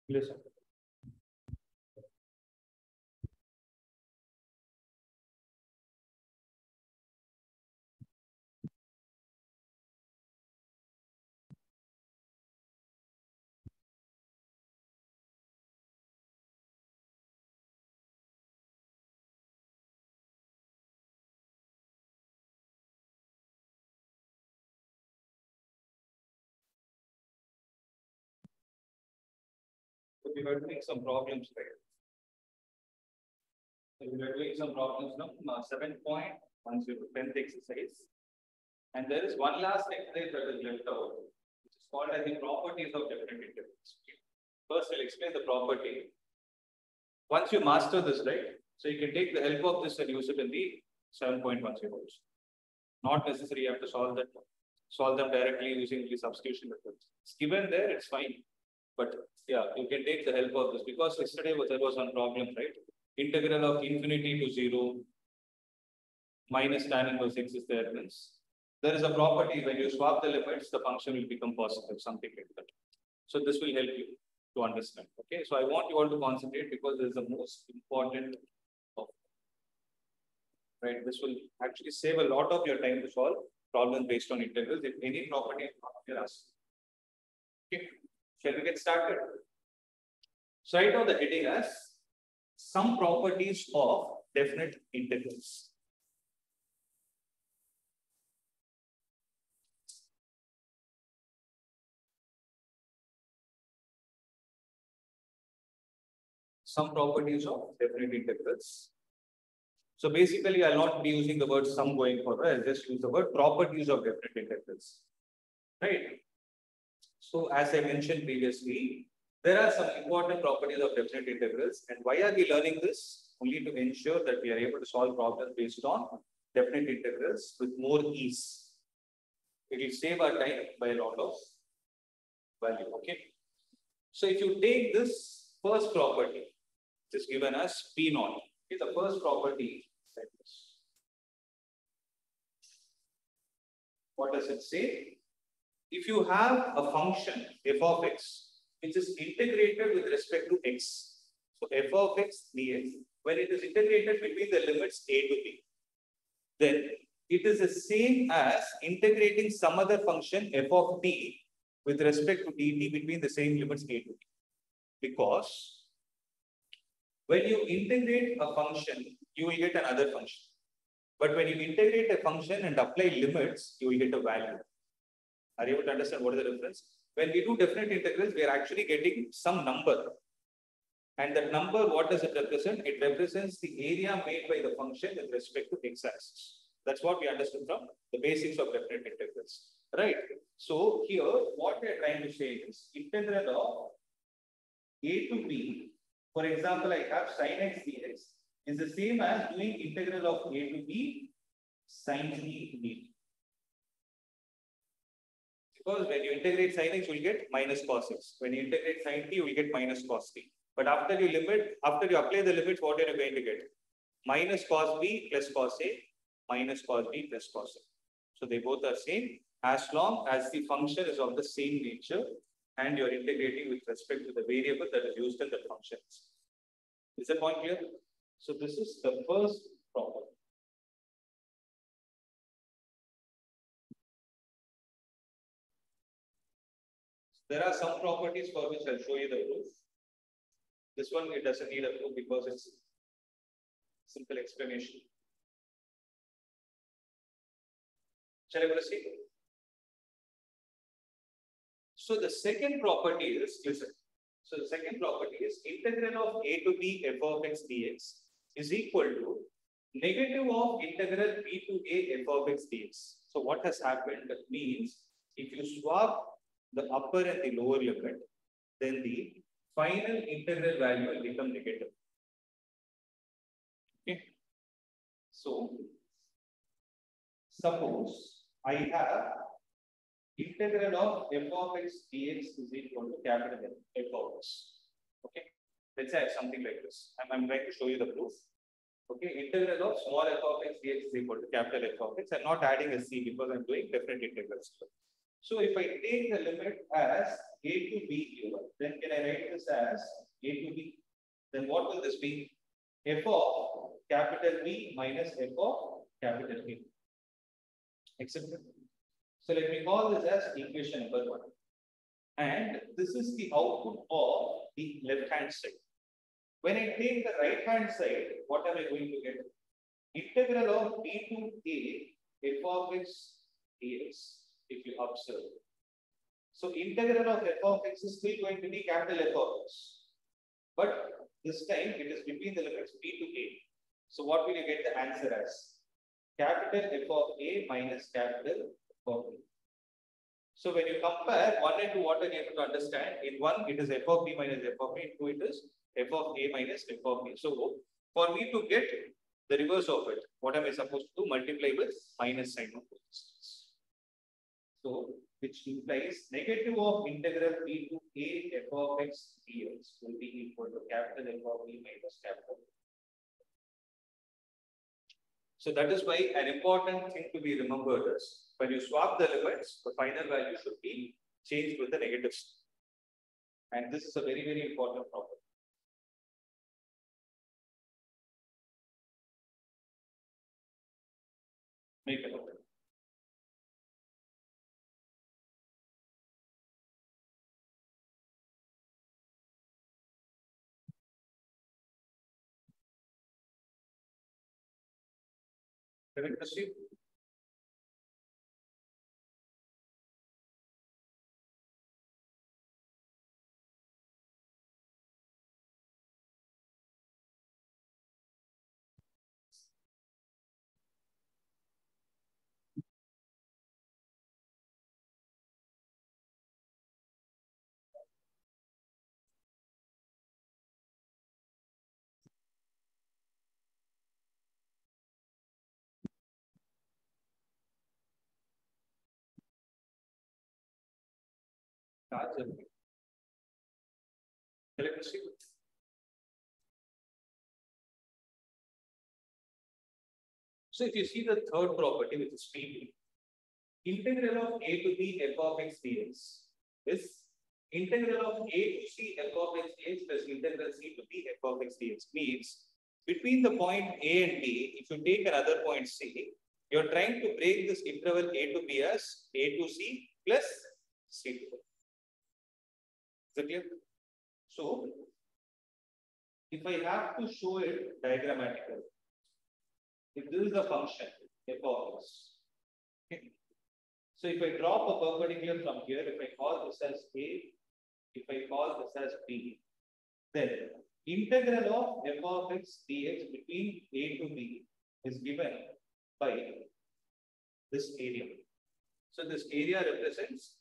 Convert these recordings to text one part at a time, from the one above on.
Listen. We were doing some problems there. So we were doing some problems now, 7.10, 10th exercise. And there is one last exercise that is left out, which is called as the properties of different intervals. First, I'll explain the property. Once you master this, right, so you can take the help of this and use it in the 7.10 also. Not necessary you have to solve them directly using the substitution methods. It's given there, it's fine. But yeah, you can take the help of this because yesterday there was one problem, right? Integral of infinity to 0 minus tan inverse x is there. Means there is a property when you swap the limits, the function will become positive, something like that. So this will help you to understand. Okay, so I want you all to concentrate because this is the most important of, right? This will actually save a lot of your time to solve problems based on integrals. If any property is not clear, ask. Okay. Shall we get started? So right now the heading as some properties of definite integrals. Some properties of definite integrals. So basically, I'll not be using the word sum going forward. I'll just use the word properties of definite integrals. Right? So as I mentioned previously, there are some important properties of definite integrals. And why are we learning this? Only to ensure that we are able to solve problems based on definite integrals with more ease. It will save our time by a lot of value. Okay. So if you take this first property, it is given as P naught. Okay, the first property like this. What does it say? If you have a function f of x, which is integrated with respect to x. So f of x dx, when it is integrated between the limits a to b, then it is the same as integrating some other function f of t with respect to dt between the same limits a to b. Because when you integrate a function, you will get another function. But when you integrate a function and apply limits, you will get a value. Are you able to understand what is the difference? When we do definite integrals, we are actually getting some number. And that number, what does it represent? It represents the area made by the function with respect to x-axis. That's what we understood from the basics of definite integrals. Right? So here, what we are trying to say is integral of a to b. For example, I have sin x dx is the same as doing integral of a to b sin t dt. Because when you integrate sin x, you will get minus cos x. When you integrate sin t, you will get minus cos t. But after you apply the limits, what are you going to get? Minus cos b plus cos a, minus cos b plus cos a. So they both are same as long as the function is of the same nature and you're integrating with respect to the variable that is used in the function. Is the point clear? So this is the first property. There are some properties for which I'll show you the proof. This one, it doesn't need a proof because it's simple explanation. Shall I proceed? So the second property is, listen. So the second property is integral of a to b f of x dx is equal to negative of integral b to a f of x dx. So what has happened means if you swap the upper and the lower limit, then the final integral value will become negative. Okay. So suppose I have integral of f of x dx is equal to capital F of x. Okay. Let's say I have something like this. I'm going to show you the proof. Okay. Integral of small f of x dx is equal to capital F of x. I'm not adding a c because I'm doing definite integrals. So if I take the limit as a to b here, then can I write this as a to b? Then what will this be? F of capital B minus f of capital A. Accepted? So let me call this as equation number 1. And this is the output of the left hand side. When I take the right hand side, what am I going to get? Integral of b to a f of x dx, if you observe. So integral of f of x is still going to be capital F of x. But this time it is between the limits b to a. So what will you get the answer as? Capital F of a minus capital F of b. So when you compare 1 and 2, what are you able to understand? In 1, it is f of b minus f of b. In 2, it is f of a minus f of b. So for me to get the reverse of it, what am I supposed to do? Multiply with minus sign of resistance. So which implies negative of integral b to a f of x dx will be equal to capital F of b minus capital. So that is why an important thing to be remembered is when you swap the limits, the final value should be changed with the negative sign. And this is a very, very important problem. Make a note. Can we proceed? So if you see the third property, which is speed, integral of a to b f of x dx is integral of a to c f of x dx plus integral c to b f of x dx. Means between the point A and B, if you take another point C, you are trying to break this interval a to b as a to c plus c to b. Is it clear? So if I have to show it diagrammatically, if this is a function f of x, okay. So if I drop a perpendicular from here, if I call this as A, if I call this as B, then integral of f of x dx between A to B is given by this area. So this area represents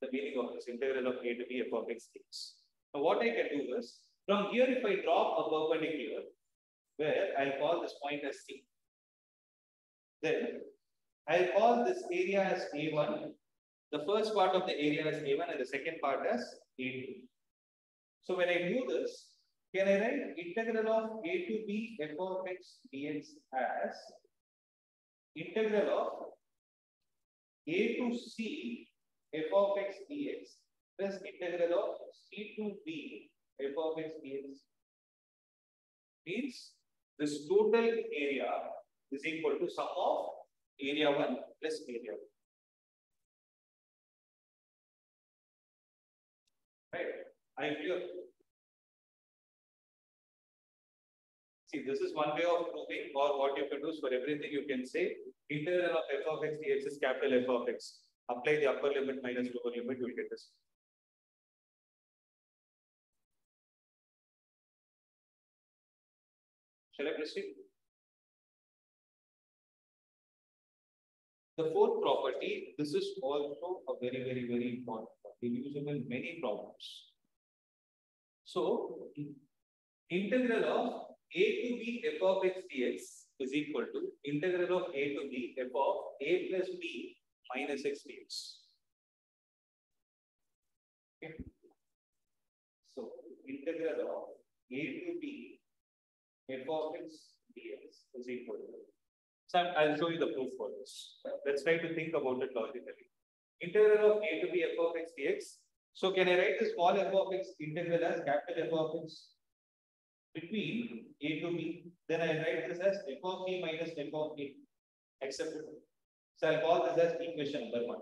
the meaning of this integral of A to B f of x dx. Now what I can do is, from here if I drop a perpendicular, where I'll call this point as C, then I'll call this area as A1, the first part of the area as A1 and the second part as A2. So when I do this, can I write integral of A to B f of x dx as integral of A to C f of x dx plus integral of C to B f of x dx? Means this total area is equal to sum of area 1 plus area 1. Right? I clear? See, this is one way of proving, or what you can do is for everything you can say integral of f of x dx is capital F of x. Apply the upper limit minus lower limit, you will get this. Shall I proceed? The fourth property, this is also a very, very, very important property, usable in many problems. So, integral of a to b f of x dx is equal to integral of a to b f of a plus b minus x dx. Okay. So, integral of a to b f of x dx is equal to. So I'll show you the proof for this. Let's try to think about it logically. integral of a to b f of x dx. So can I write the small f of x integral as capital F of x between a to b? Then I write this as f of b minus f of a, acceptable. So I'll call this as equation number 1.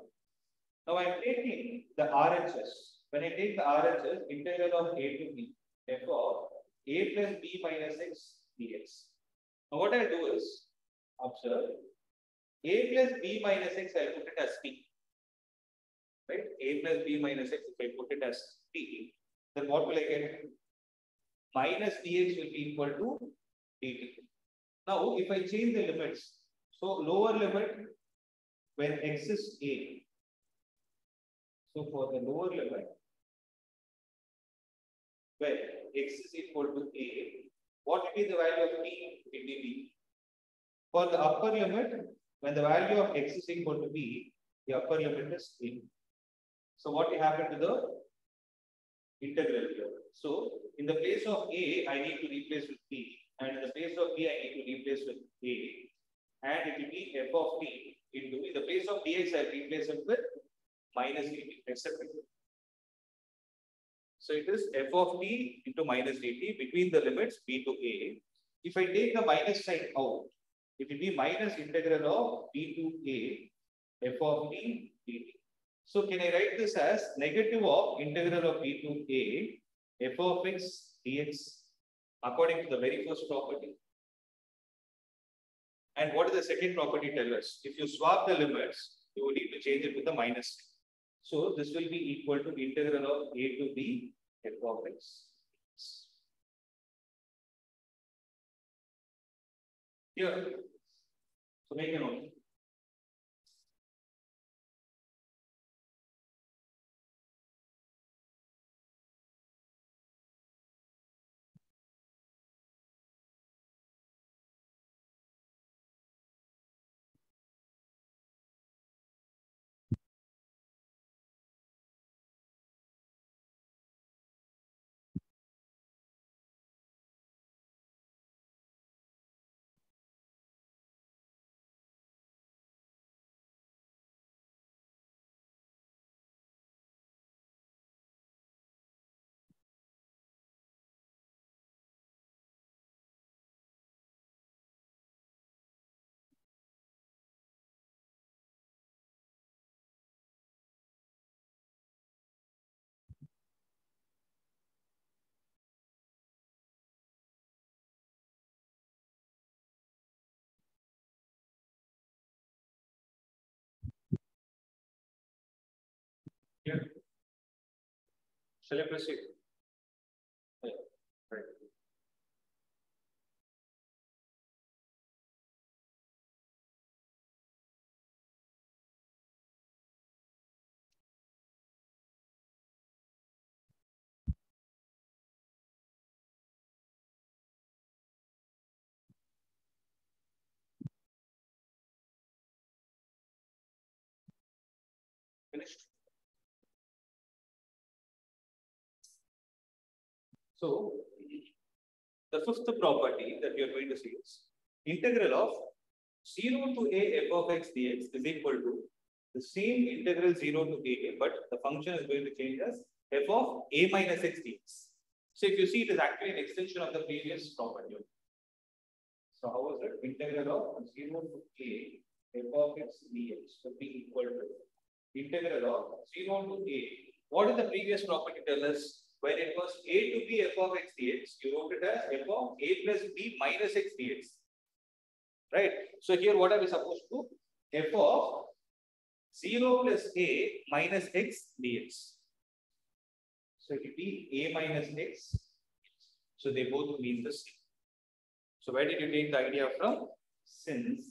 Now I'm taking the RHS. When I take the RHS, integral of a to b, f of a plus b minus x dx. Now what I'll do is, observe, a plus b minus x, I'll put it as p. Right? A plus b minus x, if I put it as p, then what will I get? Minus dx will be equal to dt. Now, if I change the limits, so lower limit when x is a. So for the lower limit, when x is equal to a, what will be the value of t? It will be b. For the upper limit, when the value of x is equal to b, the upper limit is a. So what will happen to the integral here? So in the place of a, I need to replace with b, and in the place of b, I need to replace with a, and it will be f of t into, in the place of dx, I replace it with minus dt, etc. So it is f of t into minus dt between the limits b to a. If I take the minus sign out, it will be minus integral of b to a f of t dt. So can I write this as negative of integral of b to a f of x dx according to the very first property? And what does the second property tell us? If you swap the limits, you will need to change it with the minus sign. So this will be equal to integral of a to b f of x. Here, so make a note. Here, shall I proceed? Yeah. Right. Finished. So the fifth property that we are going to see is integral of 0 to a f of x dx is equal to the same integral 0 to a, but the function is going to change as f of a minus x dx. So if you see, it is actually an extension of the previous property. So how is it? Integral of 0 to a f of x dx will be equal to integral of 0 to a. What did the previous property tell us? When it was a to b f of x dx, you wrote it as f of a plus b minus x dx. Right? So here what are we supposed to do? F of 0 plus a minus x dx. So it will be a minus x. So they both mean the same. So where did you take the idea from? Since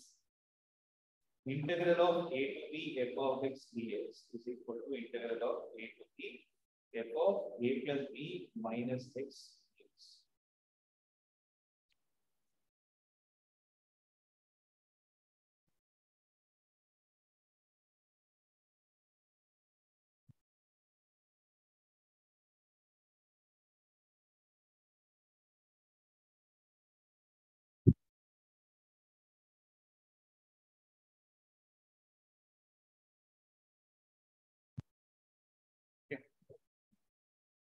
integral of a to b f of x dx is equal to integral of a to b f of a plus b minus x dx.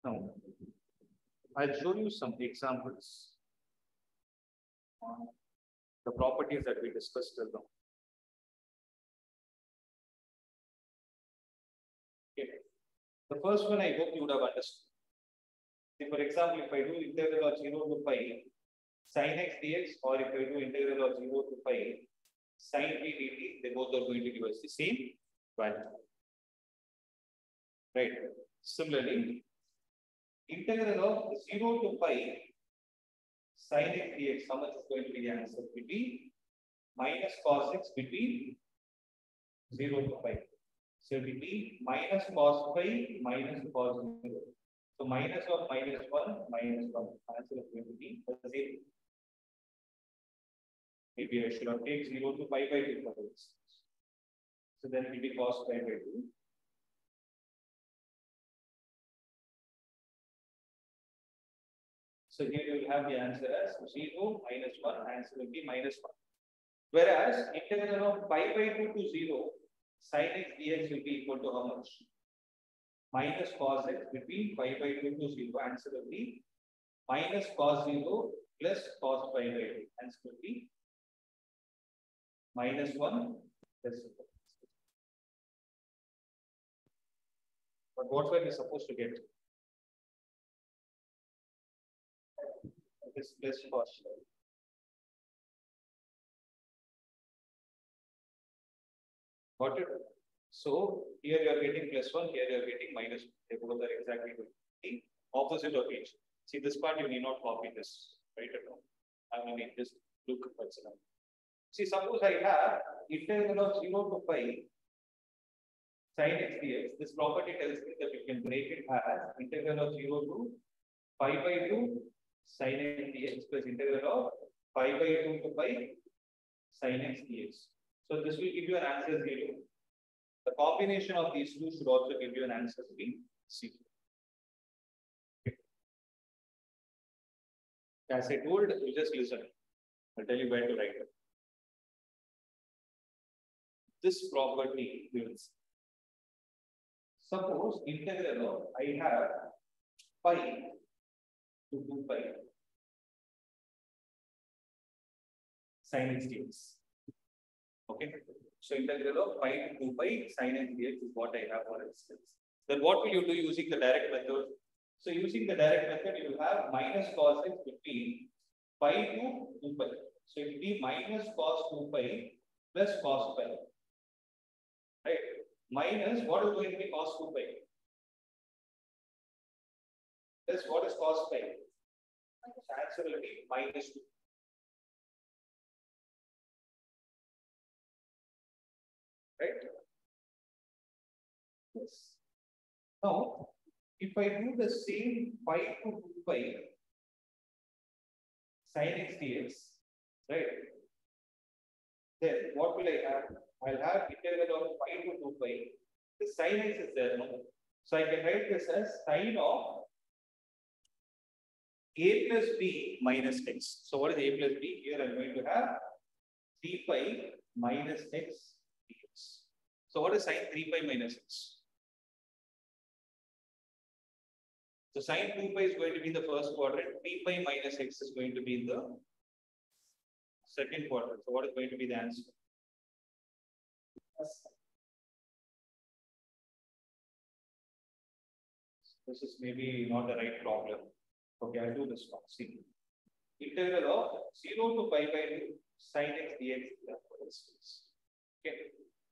Now, I'll show you some examples on the properties that we discussed till now. Okay. The first one I hope you would have understood. See, for example, if I do integral of 0 to pi sin x dx, or if I do integral of 0 to pi sin t dt, they both are going to give us the same value. Right. Similarly, integral of 0 to pi sin x dx, how much is going to be the answer? Between minus cos x between 0 to pi. So it will be minus cos pi minus cos 0. So minus of minus 1 minus 1. Answer is going to be 0. Maybe I should have taken 0 to pi by 2 for this. So then it will be cos pi by 2. So here you will have the answer as 0 minus 1. Answer will be minus 1. Whereas integral of pi by 2 to 0 sin x dx will be equal to how much? Minus cos x between pi by 2 to 0. Answer will be minus cos 0 plus cos pi by 2. Answer will be minus 1 plus 0. But what were we supposed to get? This plus cos. Got it? So here you are getting plus 1, here you are getting minus 1. They both are exactly the opposite of each. See, this part you need not copy this, right? I mean, just look what's now. See, suppose I have integral of 0 to pi sin x dx. This property tells me that you can break it as integral of 0 to pi by 2 sin x dx plus integral of pi by 2 to pi sin x dx. So this will give you an answer 0. The combination of these two should also give you an answer being 0. Okay. As I told, you just listen. I'll tell you where to write it. This property means, suppose integral of I have pi to 2 pi sin x dx. Okay. So integral of pi to 2 pi sin x dx is what I have for instance. Then what will you do using the direct method? So using the direct method, you will have minus cos x between pi to 2 pi. So it will be minus cos 2 pi plus cos pi. Right? Minus what is going to be cos 2 pi? Plus what is cos pi? The answer will be minus 2. Right? Yes. Now, if I do the same pi to 2 pi sin x dx, right? Then what will I have? I'll have integral of pi to 2 pi. The sin x is there, no? So I can write this as sin of a plus b minus x. So what is a plus b? Here I'm going to have 3 pi minus x dx. So what is sin 3 pi minus x? So sin 2 pi is going to be the first quadrant, 3 pi minus x is going to be in the second quadrant. So what is going to be the answer? This is maybe not the right problem. Okay, I'll do this one. See, integral of 0 to pi by 2 sin x dx, for instance. Okay,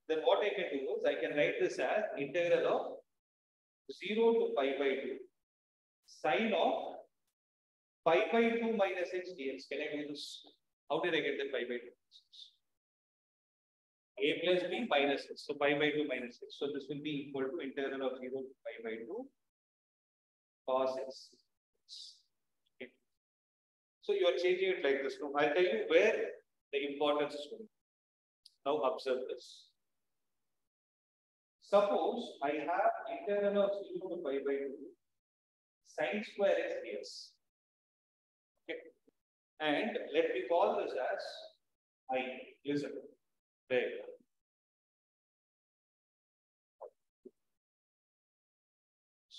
then what I can do is I can write this as integral of 0 to pi by 2 sin of pi by 2 minus x dx. Can I do this? How did I get the pi by 2? A plus b minus x. So pi by 2 minus x. So this will be equal to integral of 0 to pi by 2 cos x. Okay. So you are changing it like this. Now I'll tell you where the importance is going. Now observe this. Suppose I have integral of 0 to pi by 2 sin square x dx. Okay. And let me call this as I. Listen. There.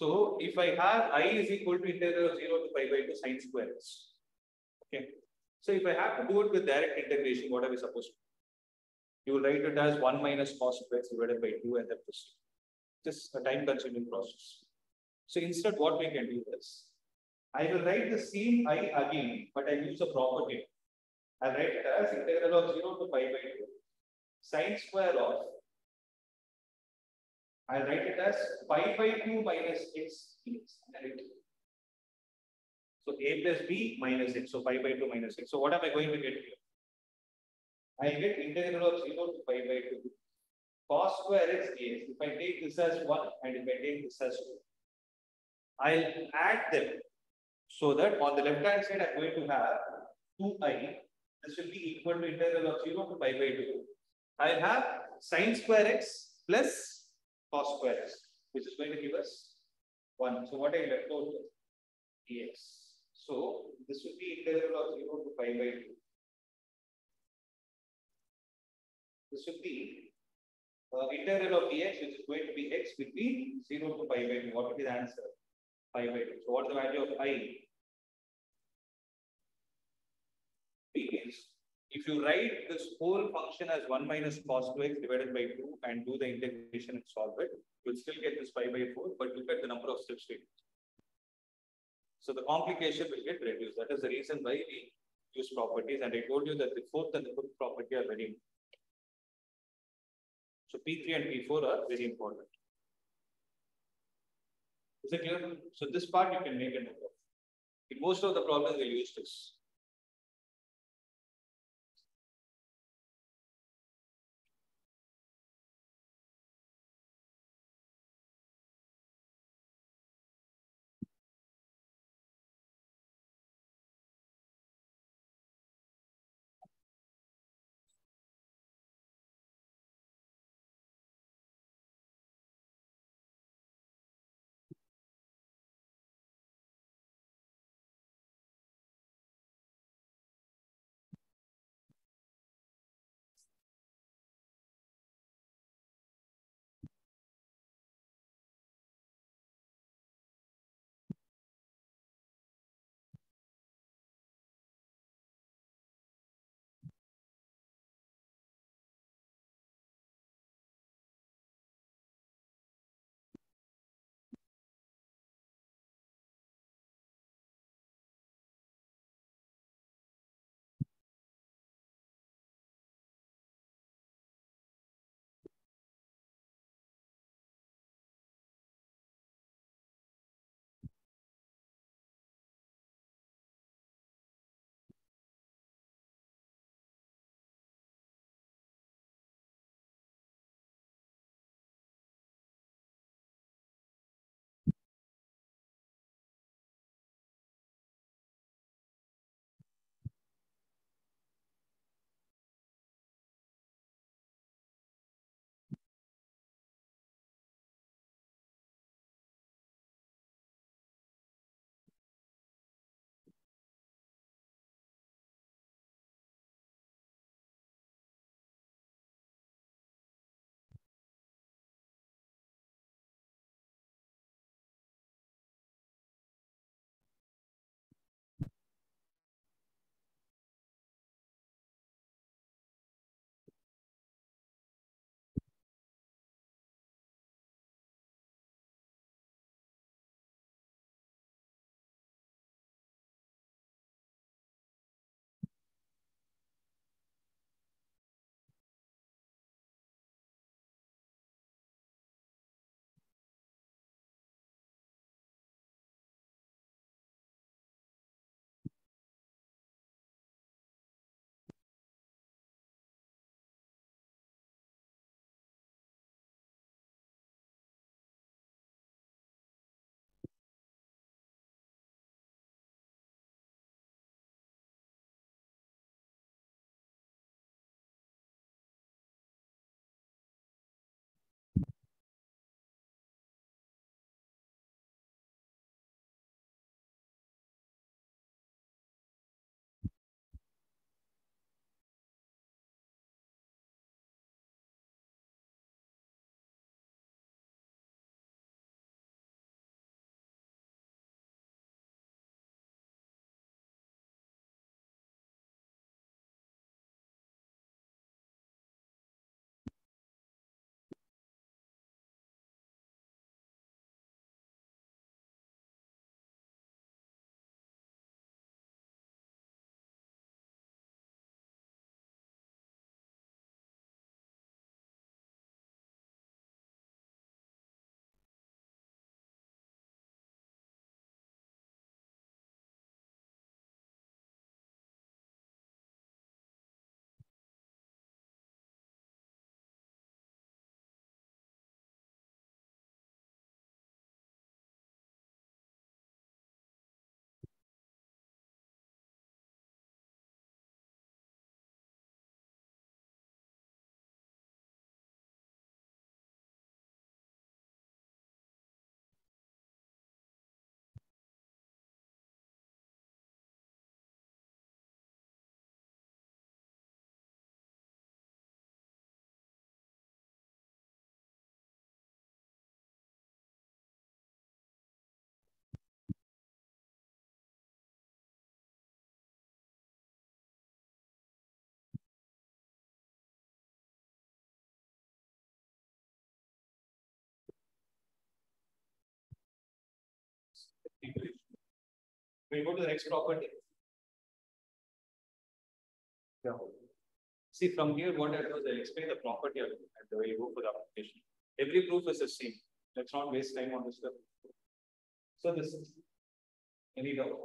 So if I have I is equal to integral of 0 to pi by 2 sine square x. Okay. So if I have to do it with direct integration, what are we supposed to do? You will write it as 1 minus cos of x divided by 2 and then proceed. Just a time consuming process. So instead, what we can do is, I will write the same I again, but I use a property. I'll write it as integral of 0 to pi by 2 sine square of, I'll write it as pi by 2 minus x dx. So a plus b minus x. So pi by 2 minus x. So what am I going to get here? I get integral of 0 to pi by 2 cos square x dx. If I take this as 1 and if I take this as 2, I'll add them so that on the left hand side I'm going to have 2i. This will be equal to integral of 0 to pi by 2. I'll have sine square x plus cos square x, which is going to give us 1. So what I left out dx. So this will be integral of 0 to pi by 2. This will be integral of dx, which is going to be x will be 0 to pi by 2. What will be the answer? Pi by 2. So what is the value of I? Is if you write this whole function as 1 minus cos 2x divided by 2 and do the integration and solve it, you'll still get this pi by 4, but look at the number of steps we do. So the complication will get reduced. That is the reason why we use properties. And I told you that the fourth and the fifth property are very important. So P3 and P4 are very important. Is it clear? So this part you can make a note of. In most of the problems, we'll use this. We go to the next property. Yeah. See, from here, what I do is I explain the property of it and the way you go for the application. Every proof is the same. Let's not waste time on this stuff. So this is any doubt.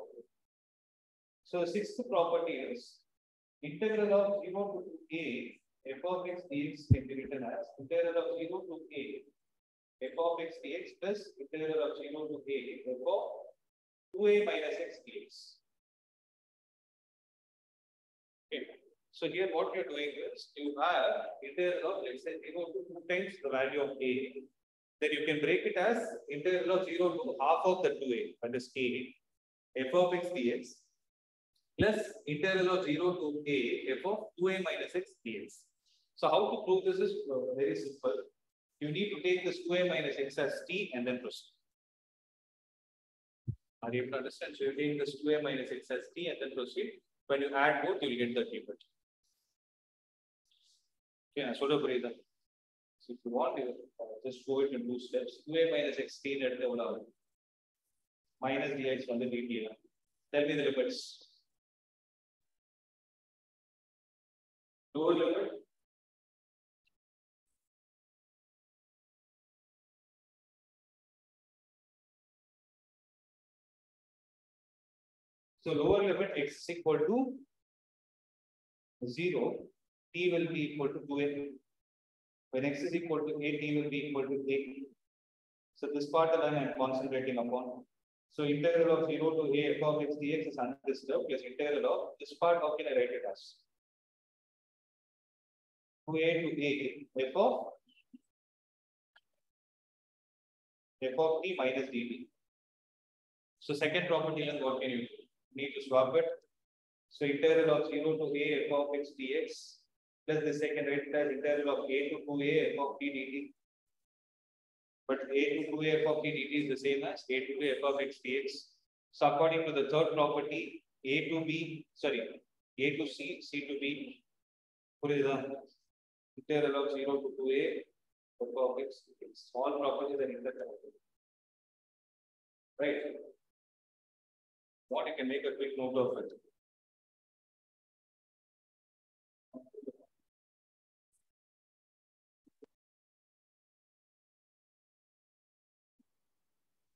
So the sixth property is integral of 0 to a f of x dx can be written as integral of 0 to a f of x dx plus integral of 0 to a f of 2a minus x dx. Okay. So here what you're doing is you have integral of, let's say, 0 to 2 times the value of a. Then you can break it as integral of 0 to half of the 2a, that is a, f of x dx plus integral of 0 to a f of 2a minus x dx. So how to prove this is very simple. You need to take this 2a minus x as t and then proceed. Are you able to understand? So you take this 2a minus x as t and then proceed. When you add both, you will get the table. Okay, so to breathe. So if you want, you just go it in 2 steps. 2a minus x t at the level minus dx on the dt. Tell me the limits. Lower limit. So lower limit x is equal to 0, t will be equal to 2a. When x is equal to a, t will be equal to a. So this part alone I am concentrating upon. So integral of 0 to a f of x dx is undisturbed plus integral of this part, how can I write it as? 2a to a f of t minus dt. So second property is what can you do? Need to swap it. So integral of 0 to a f of x dx plus the second rate as integral of a to 2a f of t dt. But a to 2a f of t dt is the same as a to 2a f of x dx. So according to the third property, a to b, sorry, a to c, c to b, what is the integral of 0 to 2a f of x dx. All properties are interconnected. Right? What you can make a quick note of it.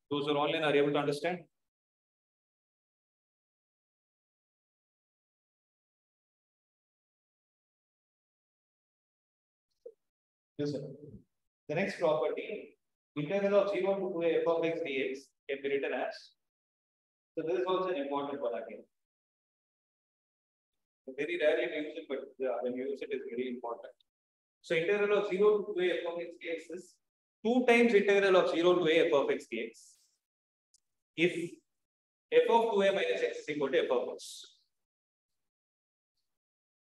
Those who are online are able to understand? Yes, sir. The next property, integral of 0 to 2a f of x dx can be written as. So this is also an important one again. Very rarely we use it, but when you use it, it's very important. So integral of 0 to 2a f of x dx is 2 times integral of 0 to a f of x dx. If f of 2a minus x is equal to f of x.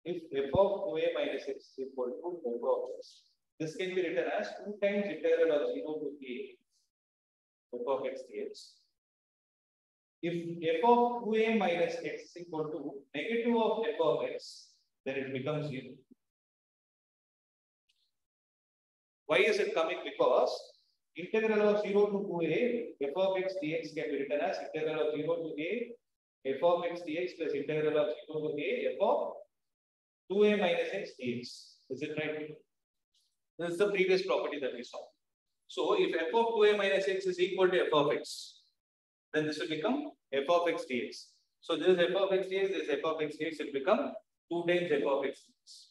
If f of 2a minus x is equal to f of x, this can be written as 2 times integral of 0 to a f of x dx. If f of 2a minus x is equal to negative of f of x, then it becomes 0. Why is it coming? Because integral of 0 to 2a f of x dx can be written as integral of 0 to a f of x dx plus integral of 0 to a f of 2a minus x dx. Is it right? This is the previous property that we saw. So if f of 2a minus x is equal to f of x, then this will become f of x dx. So this is f of x dx, this f of x dx will become 2 times f of x dx.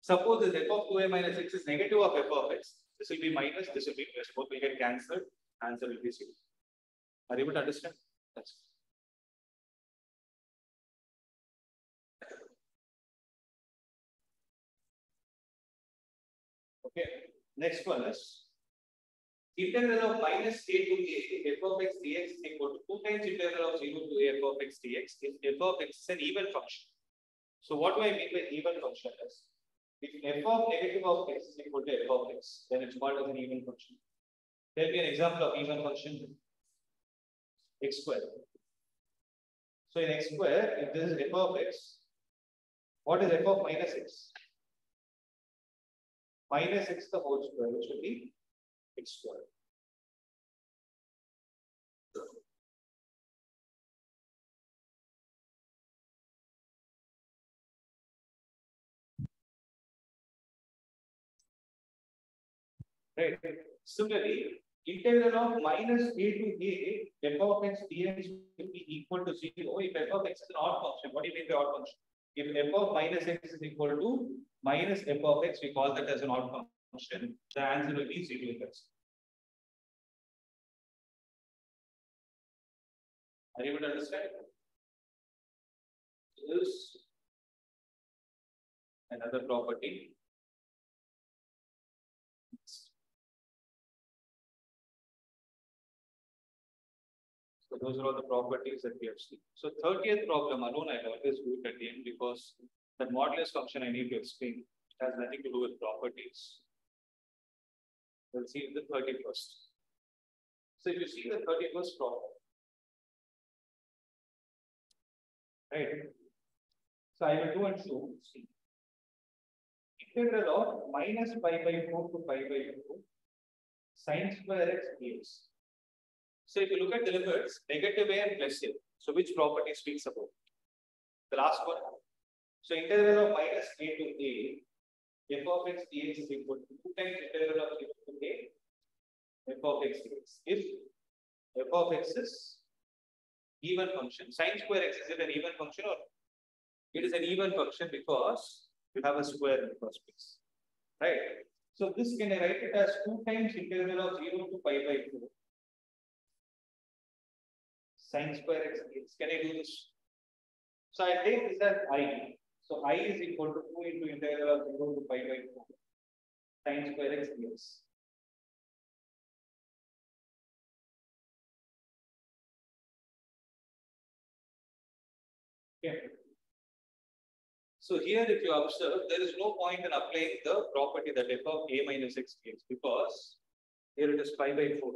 Suppose this f of 2a minus x is negative of f of x, this will be minus, this will be plus. Both will get cancelled, answer will be 0. Are you able to understand? That's okay. Next one is integral of minus a to a f of x dx is equal to 2 times integral of 0 to a f of x dx if f of x is an even function. So what do I mean by even function is, if f of negative of x is equal to f of x, then it's called as an even function. Tell me an example of even function. X square. So in x square, if this is f of x, what is f of minus x? Minus x the whole square, which will be x square. Right. Similarly, integral of minus a to a f of x dx will be equal to 0 if f of x is an odd function. What do you mean by odd function? If f of minus x is equal to minus f of x, we call that as an odd function. The answer will be 0. Are you able to understand? This is another property. So those are all the properties that we have seen. So 30th problem alone, I always do it at the end because the modulus function I need to explain. It has nothing to do with properties. We'll see in the 31st. So if you see the 31st problem, right? So I will do and show. See. Integral of minus pi by 4 to pi by 4 sin square x dx. So if you look at the limits, negative a and plus a. So which property speaks about? The last one. So integral of minus a to a, f of x dx is equal to 2 times integral of a to a, f of x dx. If f of x is even function, sin square x, is it an even function or it is an even function because you have a square in the first place, right? So this can I write it as 2 times integral of 0 to pi by 4 sin square x dx. Can I do this? So I take this as I. So I is equal to 2 into integral of 0 to pi by 4 sin square x dx. Okay. So here, if you observe, there is no point in applying the property that f of a minus x dx because here it is pi by 4.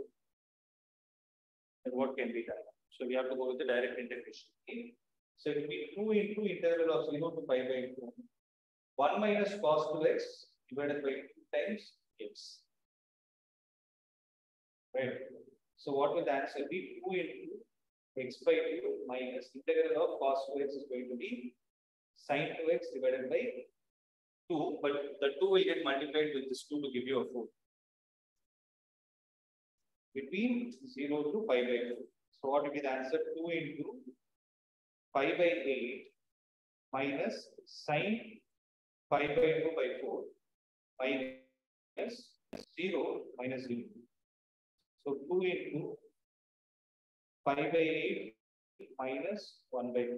And what can be done? So we have to go with the direct integration. Okay. So it will be 2 into integral of 0 to pi by 4. 1 minus cos 2x divided by 2 times x. Right. So what will the answer be? 2 into x by 2 minus integral of cos 2x is going to be sin 2x divided by 2, but the 2 will get multiplied with this 2 to give you a 4. Between 0 to pi by 4. So what will be the answer? 2 into pi by 8 minus sin pi by 2 by 4 minus 0 minus 0. So 2 into pi by 8 minus 1 by 4.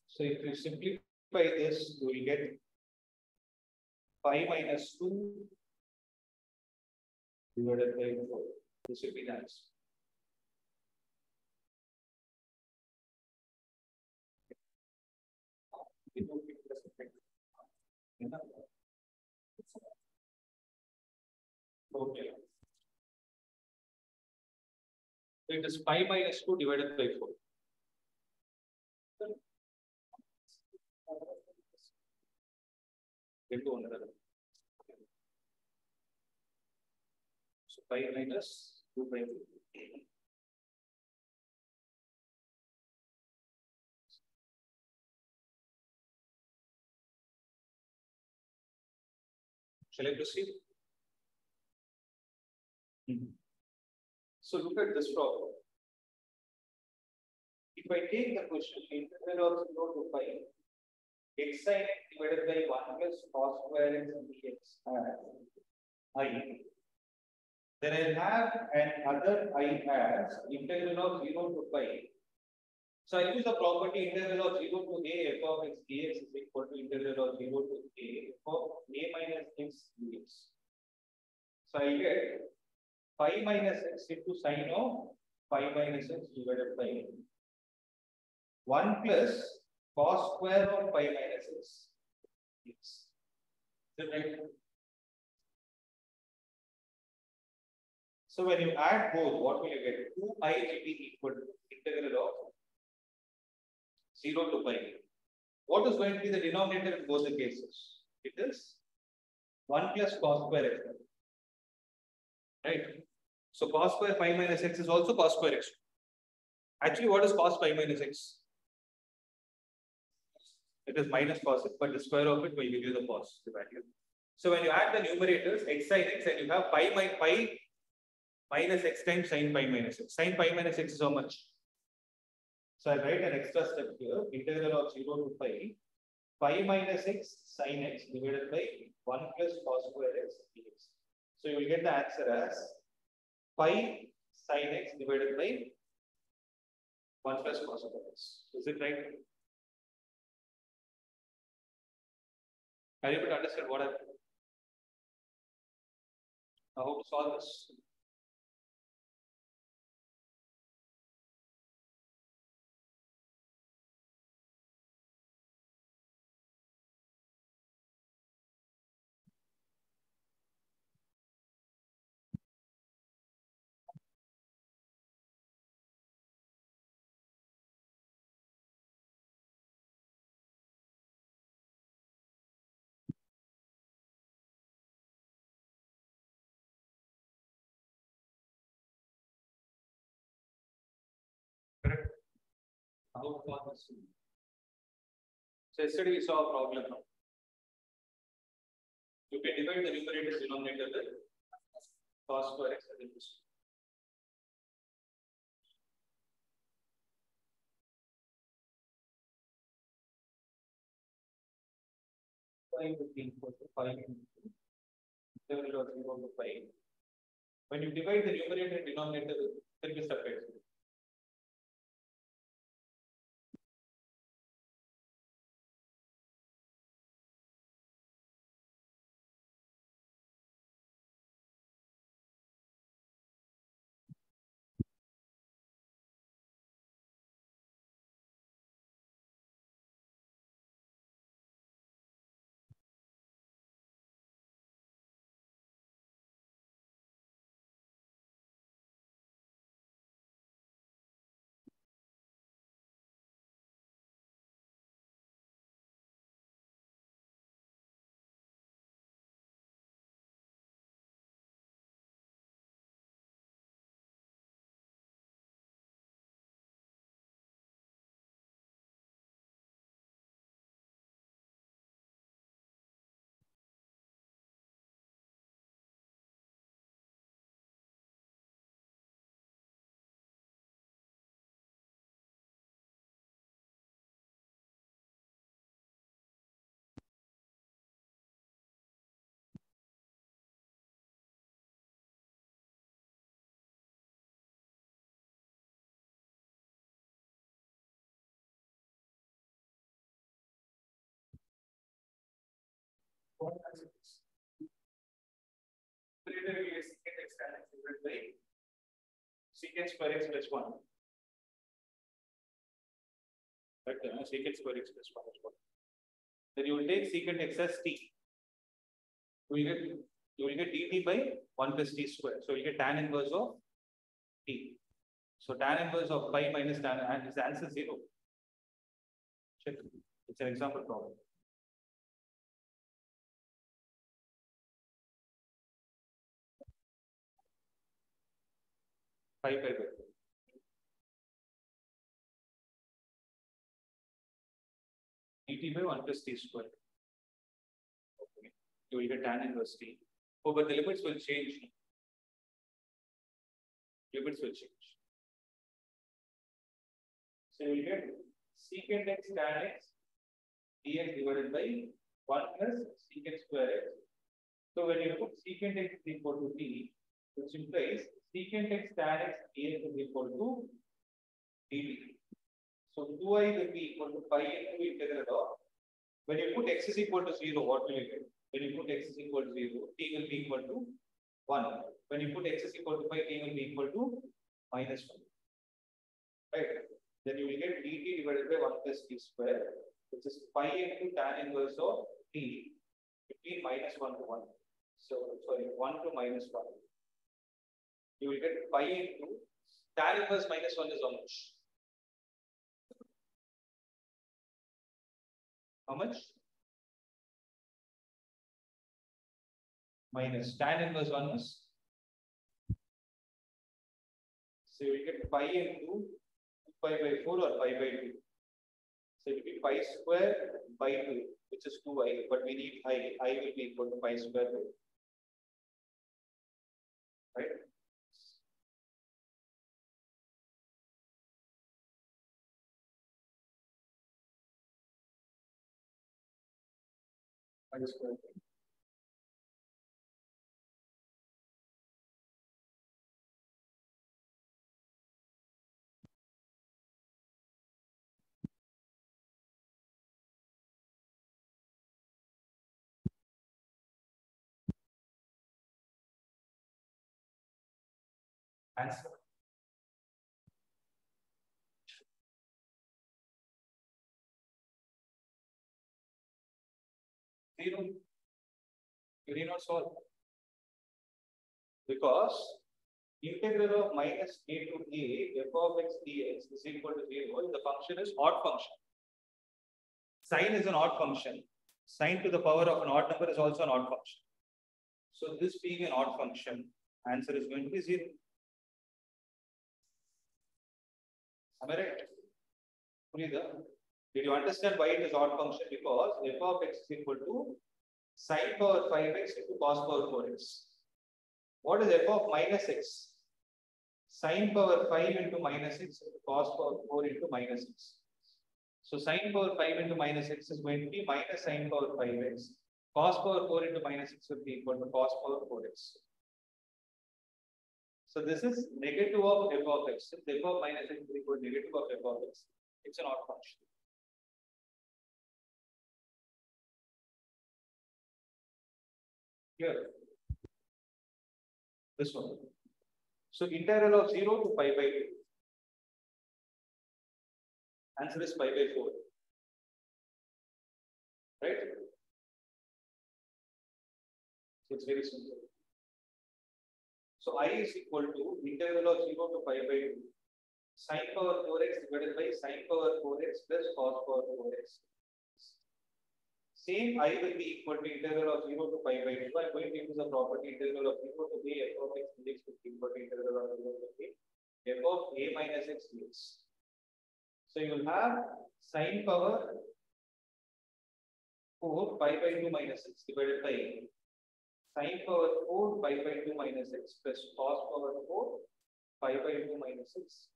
So if you simplify this, you will get pi minus 2 divided by 4. This will be the answer. Okay. So it is pi minus 2 divided by 4. Into another. So pi minus 2 by 2. Shall I proceed? So look at this problem. If I take the question integral of 0 to pi x sin divided by 1 plus cos square x dx as I, then I have another I as integral of 0 to pi. So I use the property integral of 0 to a f of x dx is equal to integral of 0 to a f of a minus x dx. So I get pi minus x into sin of pi minus x divided by 1 plus cos square of pi minus x. Yes. Is that right? So when you add both, what will you get? 2I will be equal to integral of 0 to pi. What is going to be the denominator in both the cases? It is 1 plus cos square x. Right? So cos square pi minus x is also cos square x. Actually, what is cos pi minus x? It is minus cos x, but the square of it will give you the positive value. So when you add the numerators, x sin x, and you have pi minus x times sin pi minus x. Sin pi minus x is how much? So I write an extra step here, integral of 0 to pi minus x sin x divided by 1 plus cos square x dx. So you will get the answer as pi sin x divided by 1 plus cos square x. Is it right? Are you able to understand what happened? Now how to solve this? Correct. How to solve this? So yesterday we saw a problem. You can divide the numerator denominator with cos square x as it is. When you divide the numerator and denominator, there will be separate. Numerator will be secant x tan x divided by secant square x plus 1. Right, secant square x plus 1 is 1. Then you will take secant x as t. You will get dt by 1 plus t square. So you get tan inverse of t. So tan inverse of pi minus tan, and this answer is 0. Check. It's an example problem. Pi by dt by 1 plus t square. Okay. You will get tan inverse t. Oh, but the limits will change. Limits will change. So you will get secant x tan x dx divided by 1 plus secant square x. So when you put secant x is equal to t, which implies secant x tan x dx is equal to dt. So 2i will be equal to pi into integral of. When you put x is equal to 0, what will you get? When you put x is equal to 0, t will be equal to 1. When you put x is equal to pi, t will be equal to minus 1. Right? Then you will get dt divided by 1 plus t square, which is pi into tan inverse of t between minus 1 to 1. So, sorry, 1 to minus 1. You will get pi into tan inverse minus 1 is how much? How much? Minus tan inverse 1 is. So you will get pi into 2 pi by 4 or pi by 2. So it will be pi square by 2, which is 2i, but we need I. I will be equal to pi square by 2. Right? Pi square. Answer. Zero. You need not solve. Because integral of minus a to a f of x dx is equal to 0. The function is odd function. Sine is an odd function. Sine to the power of an odd number is also an odd function. So this being an odd function, answer is going to be 0. Am I right? Did you understand why it is odd function? Because f of x is equal to sine power 5x into cos power 4x. What is f of minus x? Sine power 5 into minus x into cos power 4 into minus x. So sine power 5 into minus x is going to be minus sine power 5x. Cos power 4 into minus x will be equal to cos power 4x. So this is negative of f of x. Since f of minus x is equal to negative of f of x, it's an odd function. Here. This one. So integral of 0 to pi by 2. Answer is pi by 4. Right? So it's very simple. So I is equal to integral of 0 to pi by 2. Sine power 4x divided by sine power 4x plus cos power 4x. Same I will be equal to integral of 0 to pi by 2. I am going to use the property integral of 0 to a f of x dx will be equal to integral of 0 to a f of a minus x dx. So you will have sine power 4 pi by 2 minus x divided by sine power 4 pi by 2 minus x plus cos power 4 pi by 2 minus x.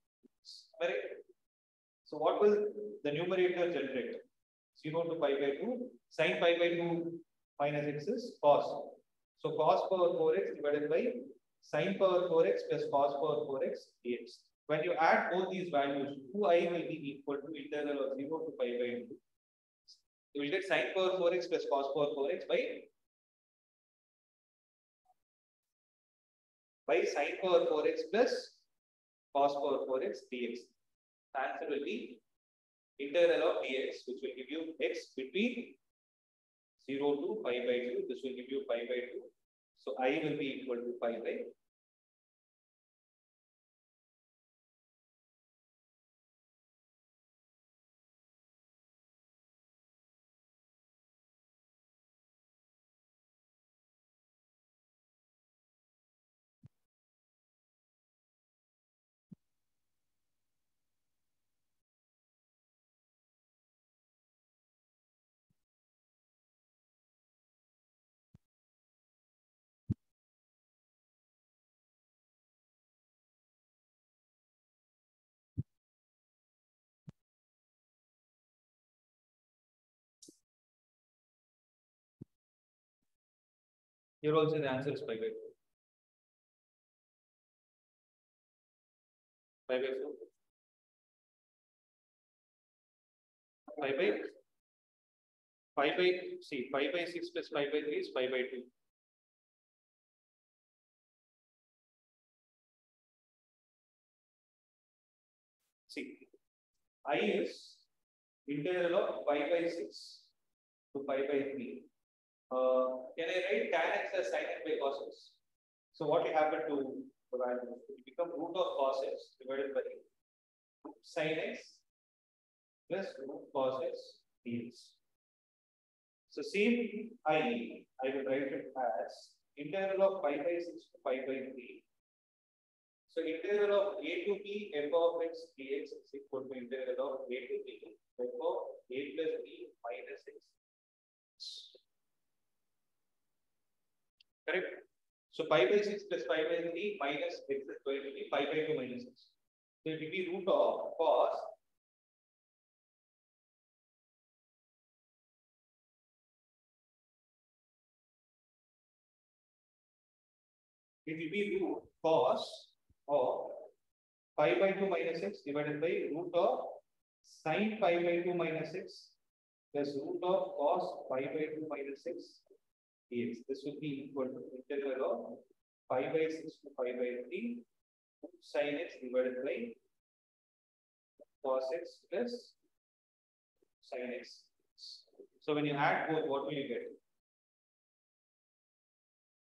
Right? So what will the numerator generate? 0 to pi by 2. Sine pi by 2 minus x is cos. So cos power 4x divided by sine power 4x plus cos power 4x dx. When you add both these values, 2i will be equal to integral of 0 to pi by 2. You will get sine power 4x plus cos power 4x by sine power 4x plus cos power 4x dx. The answer will be integral of dx, which will give you x between 0 to pi by 2. This will give you pi by 2. So I will be equal to pi by 2. Here also the answer is pi by 4. Pi by 4. Pi by 5 by 6 plus 5 by 3 is 5 by 2. See, I is integral of 5 by 6 to 5 by 3. Can I write tan x as sin x by cos x? So what will happen to the value? It will become root of cos x divided by root sin x plus root cos x dx. So same I will write it as integral of 5 by 6 to 5 by 3. So integral of a to b f of x dx is equal to integral of a to b f of a plus Correct? So pi by 6 plus pi by 3 minus x is going to be pi by 2 minus 6. So it will be root of cos of pi by 2 minus 6 divided by root of sin pi by 2 minus 6 plus root of cos pi by 2 minus 6 dx. This will be equal to integral of pi by 6 to pi by 3 sin x divided by cos x plus sin x. So when you add both, what will you get?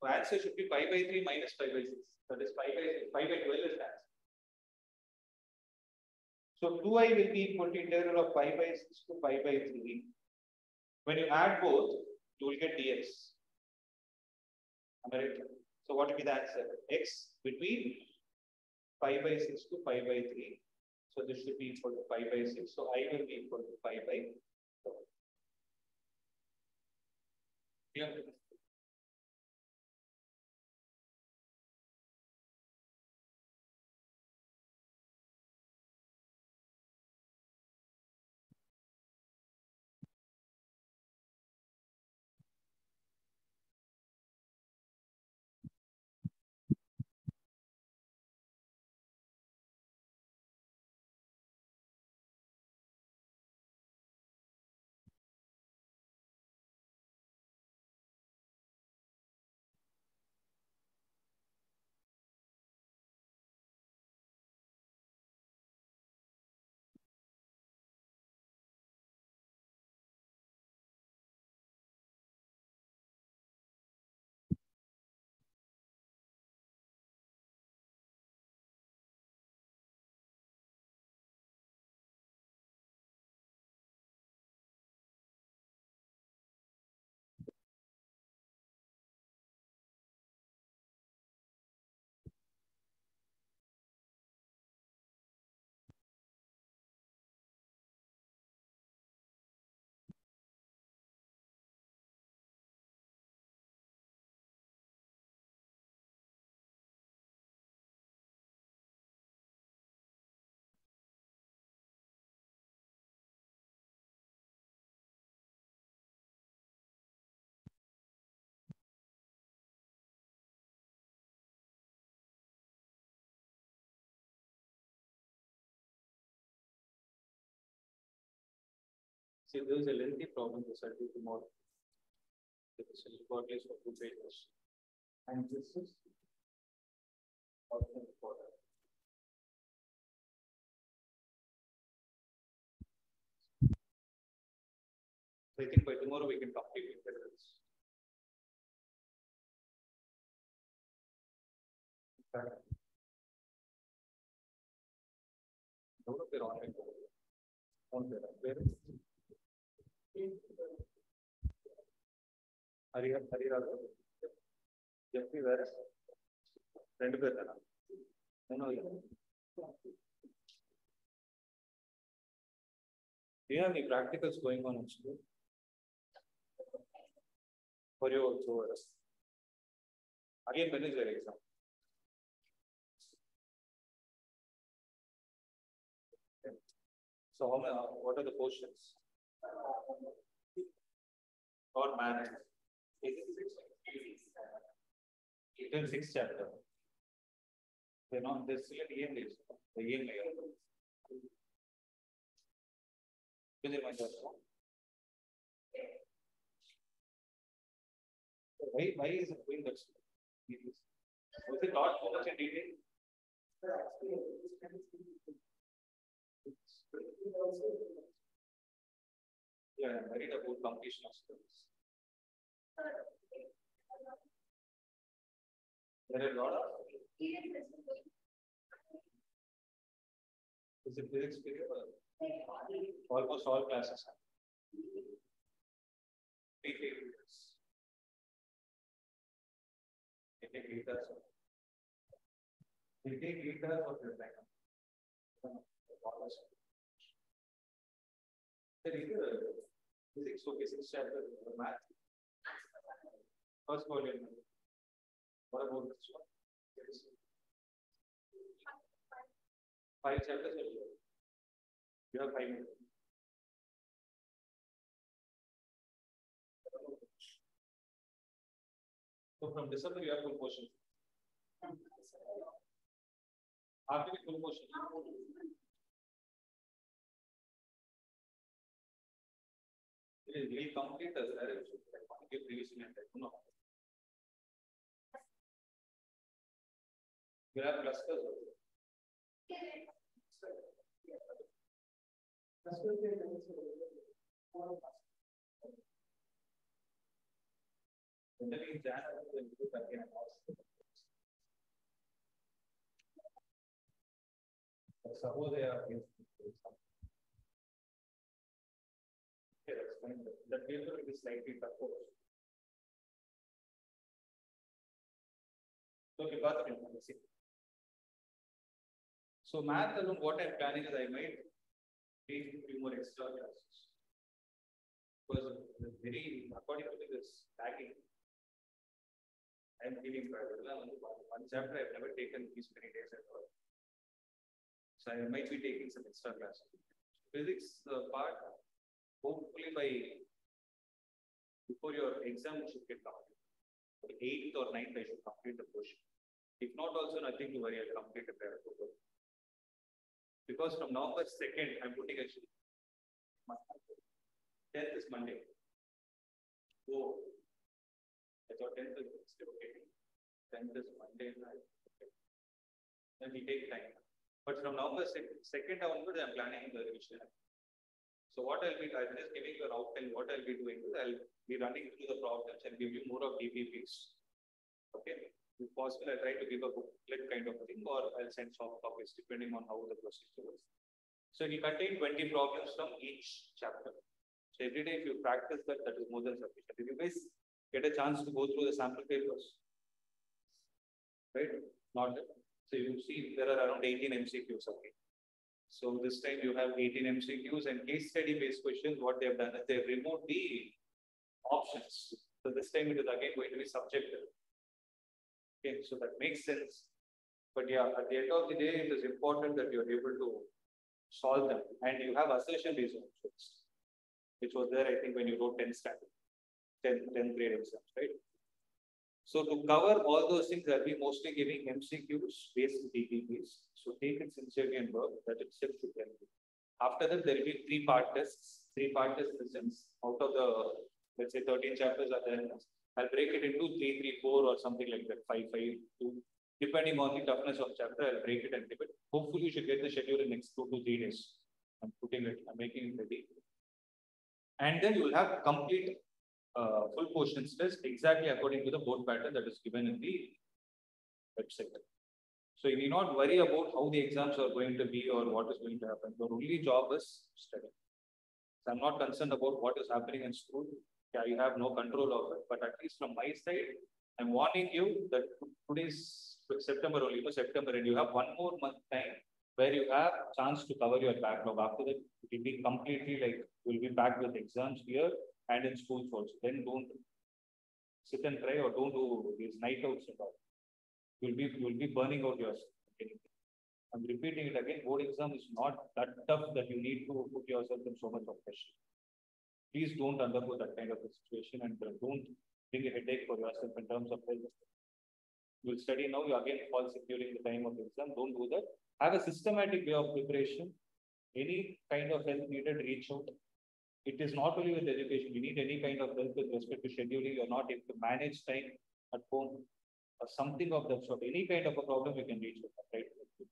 The answer should be pi by 3 minus pi by 6. That is pi by 12 is the answer. So 2i will be equal to integral of pi by 6 to pi by 3. When you add both, you will get dx. Am I right? So what will be the answer? X between pi by 6 to pi by 3. So this should be equal to pi by 6. So I will be equal to pi by 4. Clear? See, there is a lengthy problem to solve tomorrow. This will record at least for 2 pages. And this is also important. So I think by tomorrow we can complete integrals. Do you have any practicals going on in school? For you also. Again, when is your exam? Okay. So, what are the questions? Or math? It is 6th chapter. You know, there's still an EM list. The EM layer. Why is it doing that? Was it not so much in detail? Yeah, I'm worried about completion of skills. There are a lot of. Is it physics period? Almost all classes have. 3 periods. They take 8 hours. They take 8 hours of your time. Physics, okay, 6th chapter, math. First volume. What about this one? 5 chapters. You have 5 minutes. So from December you have full portion. After the full portion. It will complete as there is give revision and no. You have clusters also. Generally, Jan will do again. Suppose they are that paper is slightly tougher. So you got it. So math alone, what I'm planning is I might take a few more extra classes. Because very according to this tagging, I'm feeling one chapter I've never taken these many days at all. So I might be taking some extra classes. Physics part, hopefully before your exam should get completed. 8th or 9th I should complete the portion. If not also nothing to worry, I'll complete the pair. Because from November 2nd, I'm putting actually 10th is Monday. Oh, I thought 10th is okay. 10th is Monday night. Okay. Then we take time. But from November 2nd onwards, I'm planning the revision. So what I'll be, I'm just giving you an outline. What I'll be doing is I'll be running through the problems and give you more of DPPs. Okay. If possible, I'll try to give a booklet kind of thing, or I'll send soft copies depending on how the procedure is. So it will contain 20 problems from each chapter. So every day, if you practice that, that is more than sufficient. If you guys get a chance to go through the sample papers, right? Not that. So you see there are around 18 MCQs. Okay. So this time you have 18 MCQs and case study based questions. What they have done is they have removed the options. So this time it is again going to be subjective. Okay, so that makes sense. But yeah, at the end of the day, it is important that you are able to solve them. And you have assertion based options, which was there, I think, when you wrote 10th grade exams, right? So to cover all those things, I'll be mostly giving MCQs based DPPs. So take it sincerely and work. That itself should help you. After that, there will be 3-part tests. 3-part test questions out of the, let's say, 13 chapters are there. I'll break it into 3, 3, 4 or something like that. 5, 5, 2. Depending on the toughness of chapter, I'll break it and give it. Hopefully, you should get the schedule in next 2 to 3 days. I'm making it ready. And then you will have complete full portions test exactly according to the board pattern that is given in the website. So you need not worry about how the exams are going to be or what is going to happen. Your only job is studying. So I'm not concerned about what is happening in school. Yeah, you have no control of it. But at least from my side, I'm warning you that today's September only, September, and you have 1 more month time where you have chance to cover your backlog. After that, it will be completely like you'll be back with exams here and in schools also. Then don't sit and try or don't do these night outs and all. You'll be burning out yourself. I'm repeating it again. Board exam is not that tough that you need to put yourself in so much of pressure. Please don't undergo that kind of a situation and don't bring a headache for yourself in terms of health. You'll study now, you again fall sick during the time of exam. Don't do that. Have a systematic way of preparation. Any kind of help needed, reach out. It is not only with education. You need any kind of help with respect to scheduling. You're not able to manage time at home or something of that sort. Any kind of a problem you can reach out. Right? Is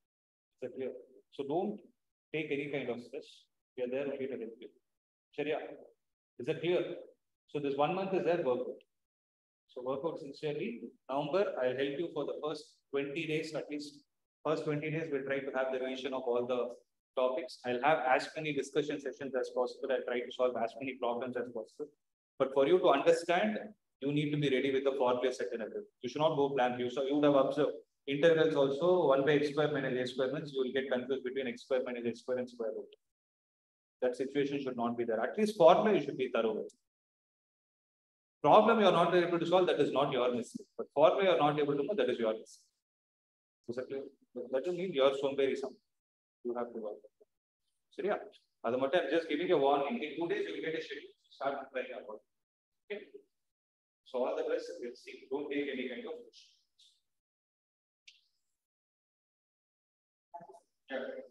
that clear? So don't take any kind of stress. We are there only to help you. Sharia, is that clear? So this 1 month is there, work out. So work out sincerely. November, I'll help you for the first 20 days at least. First 20 days, we'll try to have the revision of all the topics. I'll have as many discussion sessions as possible. I'll try to solve as many problems as possible. But for you to understand, you need to be ready with the formula set and everything. You should not go blank. So you would have observed integrals also 1 by x square minus a square means you will get confused between x square minus x square and square root. That situation should not be there. At least formula you should be thorough with. Problem you are not able to solve, that is not your mistake. But formula you are not able to know, that is your mistake. Is that clear? That doesn't mean you are somberi-some. You have to work. So yeah, I'm just giving a warning. In 2 days, you will get a schedule. Start preparing about it. Okay. So all the best. Let's see. Don't take any kind of push. Yeah.